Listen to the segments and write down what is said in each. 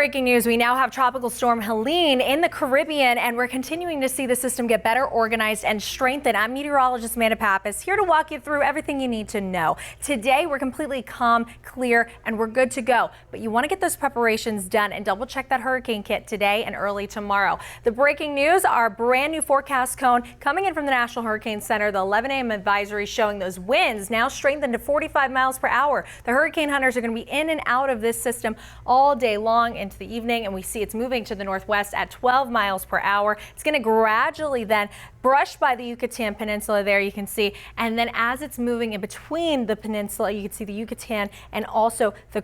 breaking news. We now have Tropical Storm Helene in the Caribbean, and we're continuing to see the system get better organized and strengthened. I'm meteorologist Amanda Pappas, here to walk you through everything you need to know. Today, we're completely calm, clear, and we're good to go. But you want to get those preparations done and double check that hurricane kit today and early tomorrow. The breaking news, our brand new forecast cone coming in from the National Hurricane Center. The 11 a.m. advisory showing those winds now strengthened to 45 miles per hour. The hurricane hunters are going to be in and out of this system all day long into the evening, and we see it's moving to the northwest at 12 miles per hour. It's going to gradually then brush by the Yucatan Peninsula there, you can see, and then as it's moving in between the peninsula, you can see the Yucatan and also the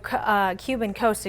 Cuban coast,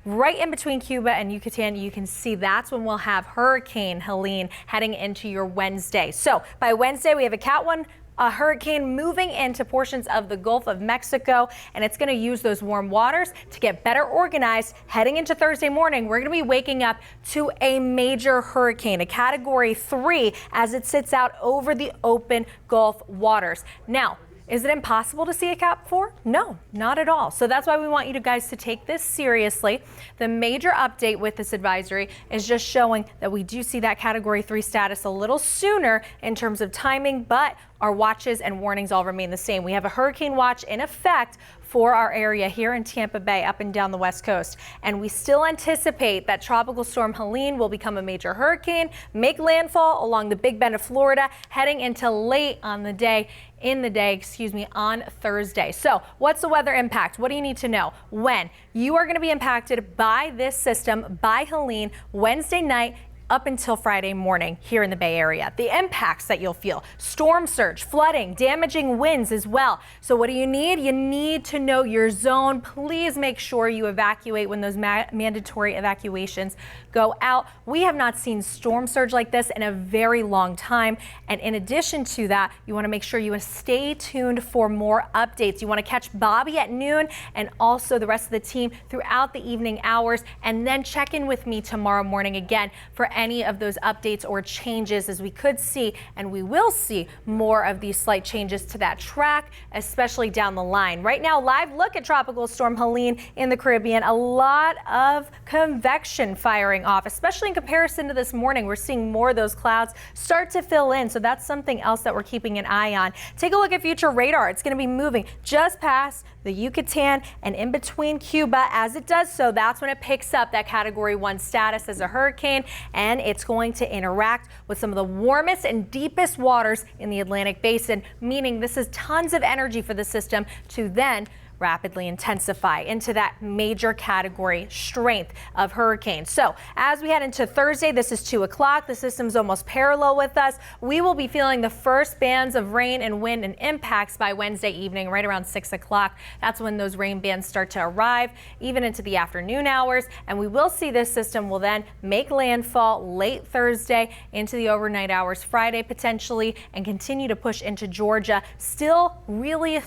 right in between Cuba and Yucatan. You can see that's when we'll have Hurricane Helene heading into your Wednesday. So by Wednesday, we have a Cat 1 hurricane moving into portions of the Gulf of Mexico, and it's going to use those warm waters to get better organized. Heading into Thursday morning, we're going to be waking up to a major hurricane, a Category 3, as it sits out over the open Gulf waters. Now, is it impossible to see a Cat 4? No, not at all. So that's why we want you guys to take this seriously. The major update with this advisory is just showing that we do see that Category 3 status a little sooner in terms of timing, but our watches and warnings all remain the same. We have a hurricane watch in effect for our area here in Tampa Bay, up and down the west coast. And we still anticipate that Tropical Storm Helene will become a major hurricane, make landfall along the Big Bend of Florida, heading into late on the day, on Thursday. So what's the weather impact? What do you need to know? When you are going to be impacted by this system, by Helene, Wednesday night up until Friday morning here in the Bay Area. The impacts that you'll feel: storm surge, flooding, damaging winds as well. So what do you need? You need to know your zone. Please make sure you evacuate when those mandatory evacuations go out. We have not seen storm surge like this in a very long time. And in addition to that, you want to make sure you stay tuned for more updates. You want to catch Bobby at noon and also the rest of the team throughout the evening hours, and then check in with me tomorrow morning again for any of those updates or changes, as we could see and we will see more of these slight changes to that track, especially down the line. Right now, live look at Tropical Storm Helene in the Caribbean. A lot of convection firing off, especially in comparison to this morning. We're seeing more of those clouds start to fill in, so that's something else that we're keeping an eye on. Take a look at future radar. It's going to be moving just past the Yucatan and in between Cuba. As it does so, that's when it picks up that Category 1 status as a hurricane, and it's going to interact with some of the warmest and deepest waters in the Atlantic Basin, meaning this is tons of energy for the system to then rapidly intensify into that major category strength of hurricane. So as we head into Thursday, this is 2 o'clock. The system's almost parallel with us. We will be feeling the first bands of rain and wind and impacts by Wednesday evening, right around 6 o'clock. That's when those rain bands start to arrive, even into the afternoon hours. And we will see this system will then make landfall late Thursday into the overnight hours Friday potentially, and continue to push into Georgia. Still really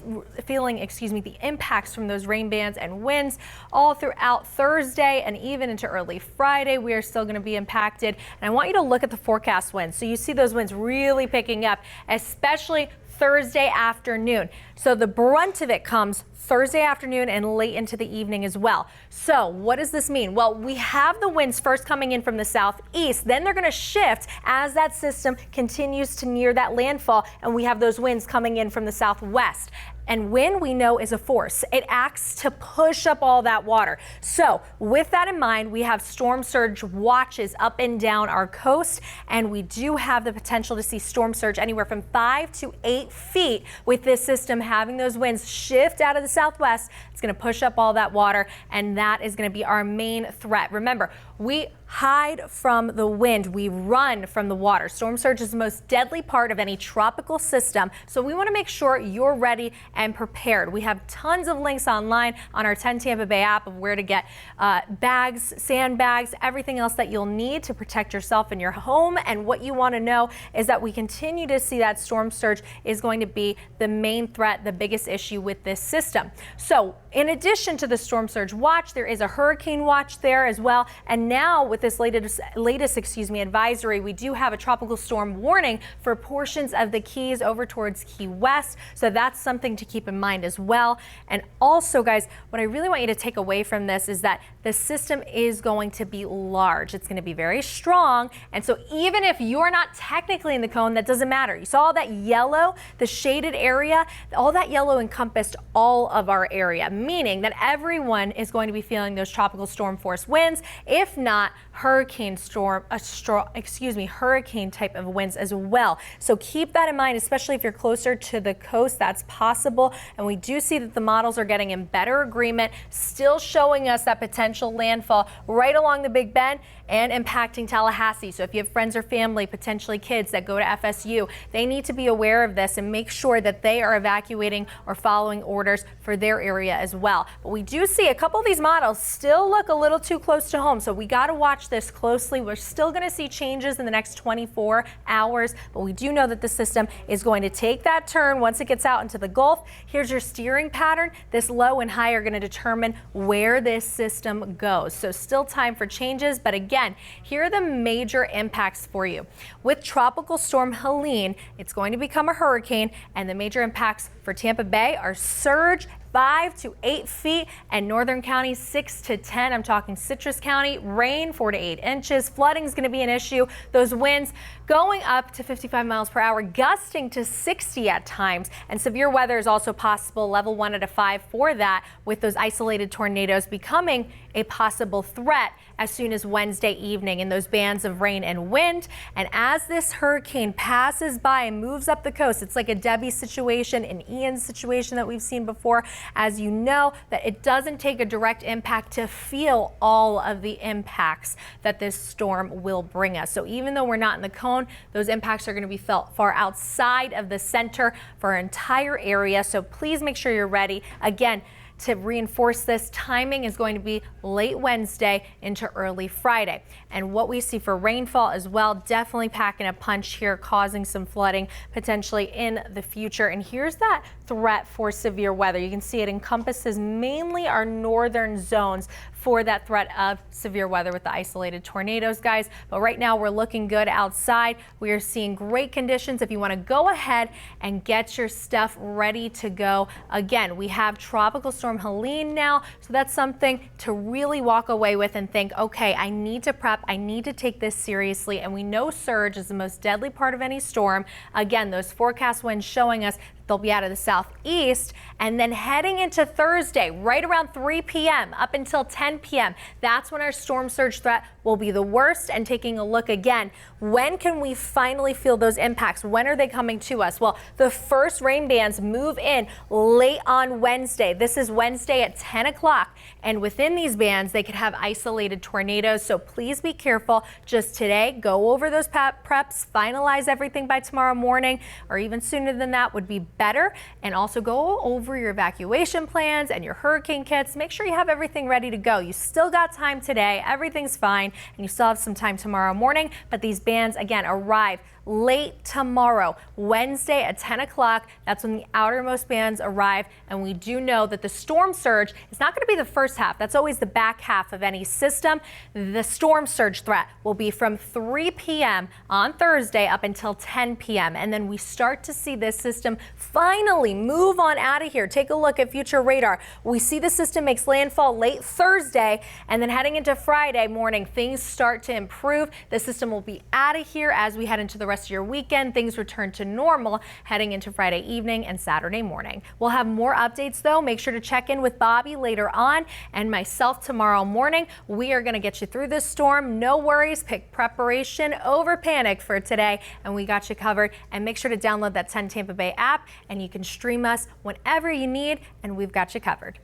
feeling, the impacts from those rain bands and winds all throughout Thursday and even into early Friday. We are still going to be impacted. And I want you to look at the forecast winds. So you see those winds really picking up, especially Thursday afternoon. So the brunt of it comes Thursday afternoon and late into the evening as well. So what does this mean? Well, we have the winds first coming in from the southeast, then they're going to shift as that system continues to near that landfall, and we have those winds coming in from the southwest. And wind, we know, is a force. It acts to push up all that water. So with that in mind, we have storm surge watches up and down our coast, and we do have the potential to see storm surge anywhere from 5 to 8 feet with this system having those winds shift out of the southwest. It's going to push up all that water, and that is going to be our main threat. Remember, we hide from the wind, we run from the water. Storm surge is the most deadly part of any tropical system, so we want to make sure you're ready and prepared. We have tons of links online on our 10 Tampa Bay app of where to get bags, sandbags, everything else that you'll need to protect yourself and your home. And what you want to know is that we continue to see that storm surge is going to be the main threat, the biggest issue with this system. So in addition to the storm surge watch, there is a hurricane watch there as well. And now with this latest advisory, we do have a tropical storm warning for portions of the Keys over towards Key West. So that's something to keep in mind as well. And also, guys, what I really want you to take away from this is that the system is going to be large. It's going to be very strong. And so even if you're not technically in the cone, that doesn't matter. You saw all that yellow, the shaded area, all that yellow encompassed all of our area, meaning that everyone is going to be feeling those tropical storm force winds, if not hurricane type of winds as well. So keep that in mind, especially if you're closer to the coast, that's possible. And we do see that the models are getting in better agreement, still showing us that potential landfall right along the Big Bend and impacting Tallahassee. So if you have friends or family, potentially kids that go to FSU, they need to be aware of this and make sure that they are evacuating or following orders for their area as well. But we do see a couple of these models still look a little too close to home. So we got to watch this closely. We're still going to see changes in the next 24 hours, but we do know that the system is going to take that turn once it gets out into the Gulf. Here's your steering pattern. This low and high are going to determine where this system goes. So still time for changes, but again, here are the major impacts for you. With Tropical Storm Helene, it's going to become a hurricane, and the major impacts for Tampa Bay are surge 5 to 8 feet, and northern counties 6 to 10. I'm talking Citrus County, rain 4 to 8 inches. Flooding is going to be an issue. Those winds going up to 55 miles per hour, gusting to 60 at times. And severe weather is also possible, level 1 at a 5 for that, with those isolated tornadoes becoming a possible threat as soon as Wednesday evening in those bands of rain and wind. And as this hurricane passes by and moves up the coast, it's like a Debbie situation, an Ian situation that we've seen before. As you know, that it doesn't take a direct impact to feel all of the impacts that this storm will bring us. So even though we're not in the cone, those impacts are going to be felt far outside of the center for our entire area. So please make sure you're ready. Again, to reinforce this, timing is going to be late Wednesday into early Friday. And what we see for rainfall as well, definitely packing a punch here, causing some flooding potentially in the future. And here's that threat for severe weather. You can see it encompasses mainly our northern zones for that threat of severe weather with the isolated tornadoes, guys. But right now we're looking good outside. We are seeing great conditions if you want to go ahead and get your stuff ready to go. Again, we have Tropical Storm Helene now, so that's something to really walk away with and think, okay, I need to prep, I need to take this seriously. And we know surge is the most deadly part of any storm. Again, those forecast winds showing us they'll be out of the southeast, and then heading into Thursday, right around 3 p.m. up until 10 p.m. That's when our storm surge threat will be the worst. And taking a look again, when can we finally feel those impacts? When are they coming to us? Well, the first rain bands move in late on Wednesday. This is Wednesday at 10 o'clock. And within these bands, they could have isolated tornadoes. So please be careful. Just today, go over those preps, finalize everything by tomorrow morning, or even sooner than that would be better. And also go over your evacuation plans and your hurricane kits. Make sure you have everything ready to go. You still got time today. Everything's fine. And you still have some time tomorrow morning. But these bands, again, arrive late tomorrow, Wednesday at 10 o'clock. That's when the outermost bands arrive. And we do know that the storm surge is not going to be the first half. That's always the back half of any system. The storm surge threat will be from 3 p.m. on Thursday up until 10 p.m. And then we start to see this system finally move on out of here. Take a look at future radar. We see the system makes landfall late Thursday, and then heading into Friday morning, things start to improve. The system will be out of here as we head into the rest of your weekend. Things return to normal heading into Friday evening and Saturday morning. We'll have more updates though. Make sure to check in with Bobby later on and myself tomorrow morning. We are going to get you through this storm. No worries. Pick preparation over panic for today, and we got you covered. And make sure to download that 10 Tampa Bay app, and you can stream us whenever you need, and we've got you covered.